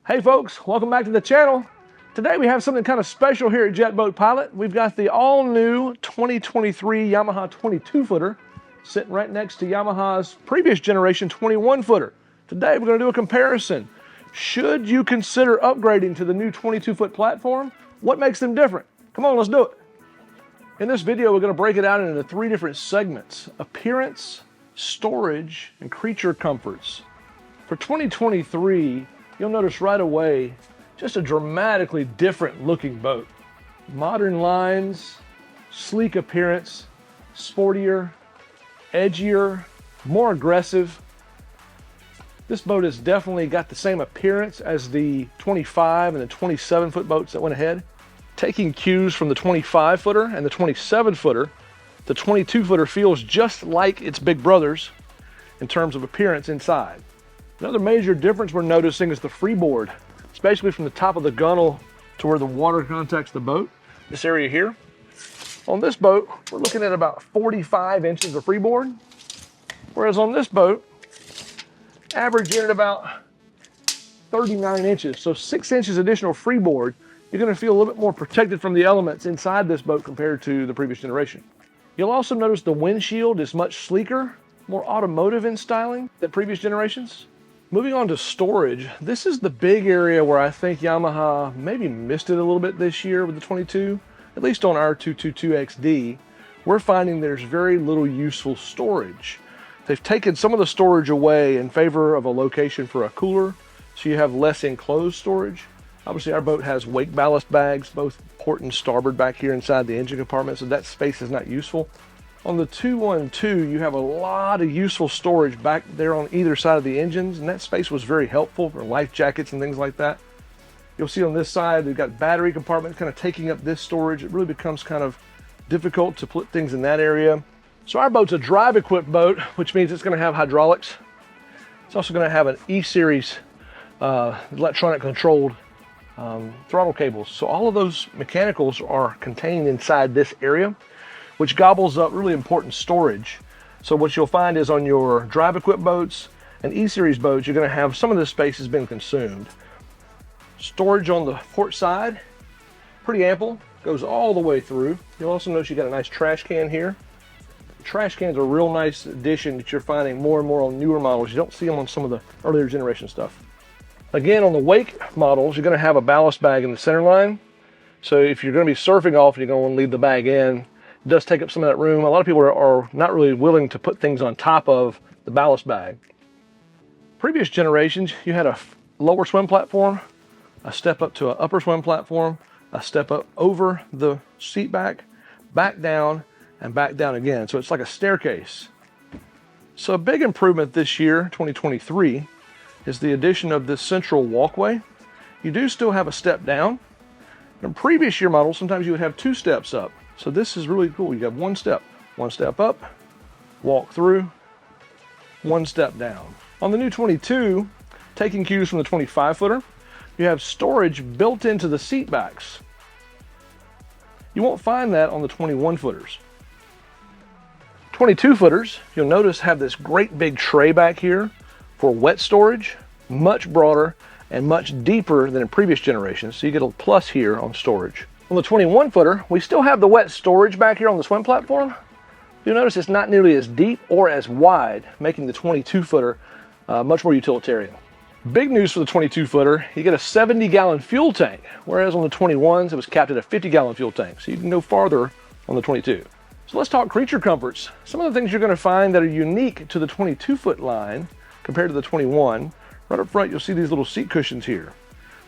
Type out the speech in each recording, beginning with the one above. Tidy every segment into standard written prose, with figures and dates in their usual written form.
Hey folks, welcome back to the channel. Today we have something kind of special here at JetBoatPilot. We've got the all-new 2023 Yamaha 22-footer sitting right next to Yamaha's previous generation 21-footer. Today we're going to do a comparison. Should you consider upgrading to the new 22-foot platform? What makes them different? Come on, let's do it. In this video we're going to break it out into 3 different segments: appearance, storage, and creature comforts. For 2023, you'll notice right away just a dramatically different looking boat. Modern lines, sleek appearance, sportier, edgier, more aggressive. This boat has definitely got the same appearance as the 25 and the 27-foot boats that went ahead. Taking cues from the 25-footer and the 27-footer, the 22-footer feels just like its big brothers in terms of appearance inside. Another major difference we're noticing is the freeboard. It's basically from the top of the gunnel to where the water contacts the boat, this area here. On this boat, we're looking at about 45 inches of freeboard, whereas on this boat, averaging at about 39 inches. So 6 inches additional freeboard, you're going to feel a little bit more protected from the elements inside this boat compared to the previous generation. You'll also notice the windshield is much sleeker, more automotive in styling than previous generations. Moving on to storage, this is the big area where I think Yamaha maybe missed it a little bit this year with the 22, at least on our 222XD. We're finding there's very little useful storage. They've taken some of the storage away in favor of a location for a cooler, so you have less enclosed storage. Obviously our boat has wake ballast bags, both port and starboard back here inside the engine compartment, so that space is not useful. On the 212, you have a lot of useful storage back there on either side of the engines, and that space was very helpful for life jackets and things like that. You'll see on this side, they've got battery compartments kind of taking up this storage. It really becomes kind of difficult to put things in that area. So our boat's a drive-equipped boat, which means it's going to have hydraulics. It's also going to have an E-Series electronic controlled throttle cables. So all of those mechanicals are contained inside this area, which gobbles up really important storage. So what you'll find is on your drive-equipped boats and E-Series boats, you're going to have some of this space has been consumed. Storage on the port side, pretty ample, goes all the way through. You'll also notice you got a nice trash can here. Trash cans are a real nice addition that you're finding more and more on newer models. You don't see them on some of the earlier generation stuff. Again, on the wake models, you're going to have a ballast bag in the center line. So if you're going to be surfing off and you're going to want to leave the bag in, it does take up some of that room. A lot of people are not really willing to put things on top of the ballast bag. Previous generations, you had a lower swim platform, a step up to an upper swim platform, a step up over the seat back down, and back down again. So it's like a staircase. So a big improvement this year, 2023, is the addition of this central walkway. You do still have a step down. In previous year models, sometimes you would have 2 steps up. So this is really cool. You have one step up, walk through, 1 step down. On the new 22, taking cues from the 25-footer, you have storage built into the seat backs. You won't find that on the 21-footers. 22-footers, you'll notice, have this great big tray back here for wet storage, much broader and much deeper than in previous generations. So you get a plus here on storage. On the 21-footer, we still have the wet storage back here on the swim platform. You'll notice it's not nearly as deep or as wide, making the 22-footer much more utilitarian. Big news for the 22-footer, you get a 70-gallon fuel tank, whereas on the 21s, it was capped at a 50-gallon fuel tank, so you can go farther on the 22. So let's talk creature comforts. Some of the things you're going to find that are unique to the 22-foot line compared to the 21. Right up front, you'll see these little seat cushions here.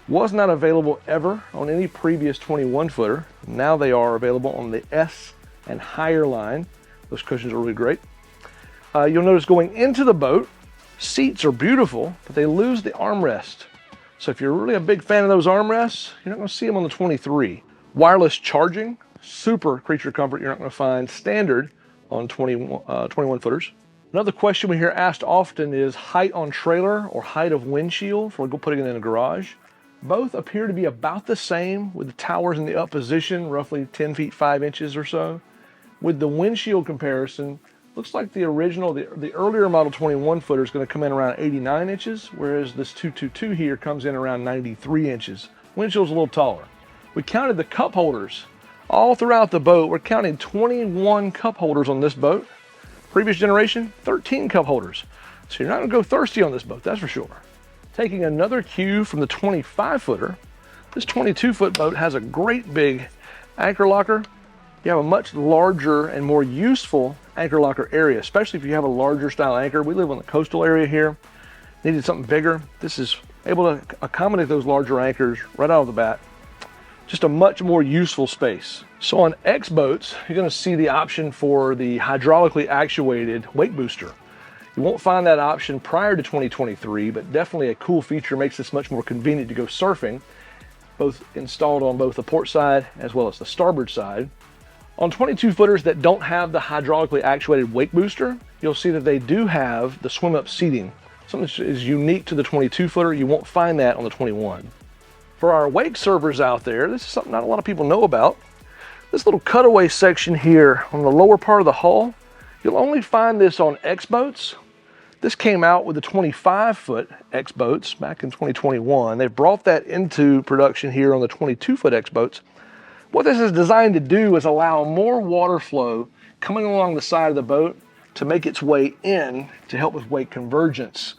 Was not available ever on any previous 21-footer. Now they are available on the S and higher line. Those cushions are really great. You'll notice going into the boat, seats are beautiful, but they lose the armrest. So if you're really a big fan of those armrests, you're not going to see them on the 23. Wireless charging, super creature comfort you're not going to find standard on 21-footers. Another question we hear asked often is height on trailer or height of windshield for putting it in a garage. Both appear to be about the same, with the towers in the up position, roughly 10 feet 5 inches or so. With the windshield comparison, Looks like the original, the earlier model 21 footer is going to come in around 89 inches, whereas this 222 here comes in around 93 inches. Windshield's a little taller. We counted the cup holders all throughout the boat. We're counting 21 cup holders on this boat. Previous generation, 13 cup holders. So you're not going to go thirsty on this boat, that's for sure. Taking another cue from the 25 footer, this 22 foot boat has a great big anchor locker. You have a much larger and more useful anchor locker area, especially if you have a larger style anchor. We live on the coastal area here. Needed something bigger. This is able to accommodate those larger anchors right out of the bat. Just a much more useful space. So on X boats, you're going to see the option for the hydraulically actuated wake booster. You won't find that option prior to 2023, but definitely a cool feature, makes this much more convenient to go surfing, both installed on both the port side as well as the starboard side. On 22 footers that don't have the hydraulically actuated wake booster, you'll see that they do have the swim up seating. Something that is unique to the 22 footer. You won't find that on the 21. For our wake surfers out there, this is something not a lot of people know about. This little cutaway section here on the lower part of the hull, you'll only find this on X boats. This came out with the 25 foot X boats back in 2021. They brought that into production here on the 22 foot X boats. What this is designed to do is allow more water flow coming along the side of the boat to make its way in to help with wake convergence.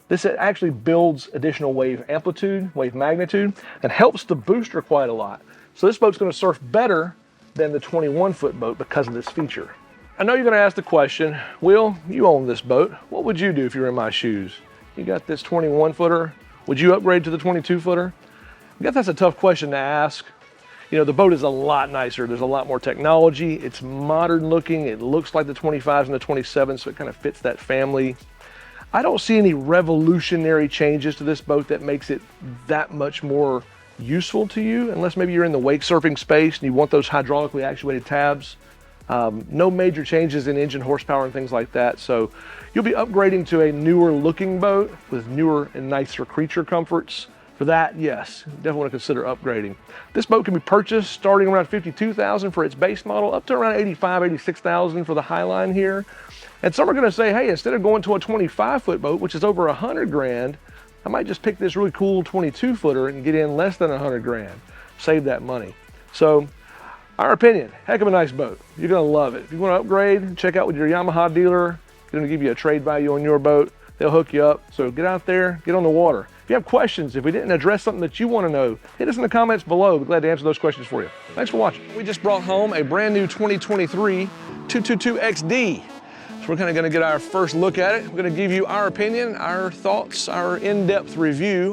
This actually builds additional wave amplitude, wave magnitude, and helps the booster quite a lot. So this boat's going to surf better than the 21 foot boat because of this feature. I know you're going to ask the question, Will, you own this boat. What would you do if you were in my shoes? You got this 21 footer. Would you upgrade to the 22 footer? I guess that's a tough question to ask. You know, the boat is a lot nicer. There's a lot more technology. It's modern looking. It looks like the 25s and the 27s, so it kind of fits that family. I don't see any revolutionary changes to this boat that makes it that much more useful to you, unless maybe you're in the wake surfing space and you want those hydraulically actuated tabs. No major changes in engine horsepower and things like that. So you'll be upgrading to a newer looking boat with newer and nicer creature comforts. For that, yes, definitely want to consider upgrading. This boat can be purchased starting around $52,000 for its base model, up to around $85,000, $86,000 for the Highline here. And some are going to say, hey, instead of going to a 25 foot boat, which is over 100 grand, I might just pick this really cool 22 footer and get in less than 100 grand. Save that money. So, our opinion, heck of a nice boat. You're going to love it. If you want to upgrade, check out with your Yamaha dealer. They're going to give you a trade value on your boat. They'll hook you up. So get out there, get on the water. If you have questions, if we didn't address something that you want to know, hit us in the comments below. We're glad to answer those questions for you. Thanks for watching. We just brought home a brand new 2023 222XD. So we're kind of going to get our first look at it. We're going to give you our opinion, our thoughts, our in-depth review